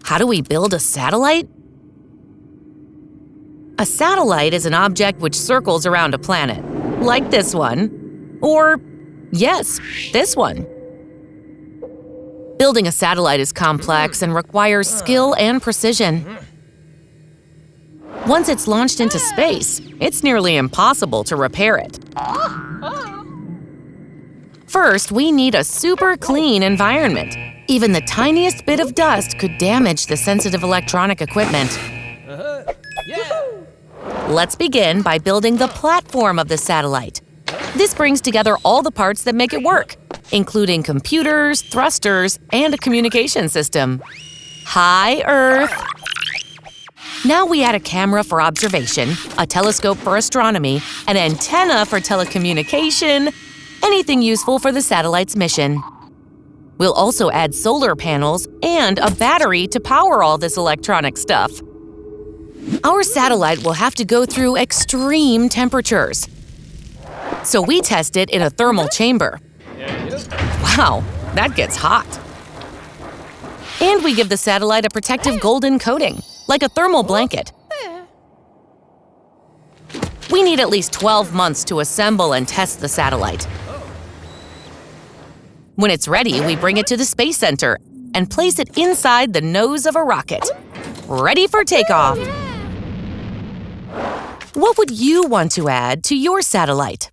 How do we build a satellite? A satellite is an object which circles around a planet, like this one, or, yes, this one. Building a satellite is complex and requires skill and precision. Once it's launched into space, it's nearly impossible to repair it. First, we need a super clean environment. Even the tiniest bit of dust could damage the sensitive electronic equipment. Let's begin by building the platform of the satellite. This brings together all the parts that make it work, including computers, thrusters, and a communication system. Hi, Earth! Now we add a camera for observation, a telescope for astronomy, an antenna for telecommunication, anything useful for the satellite's mission. We'll also add solar panels and a battery to power all this electronic stuff. Our satellite will have to go through extreme temperatures. So we test it in a thermal chamber. Wow, that gets hot. And we give the satellite a protective golden coating, like a thermal blanket. We need at least 12 months to assemble and test the satellite. When it's ready, we bring it to the Space Center and place it inside the nose of a rocket. Ready for takeoff! What would you want to add to your satellite?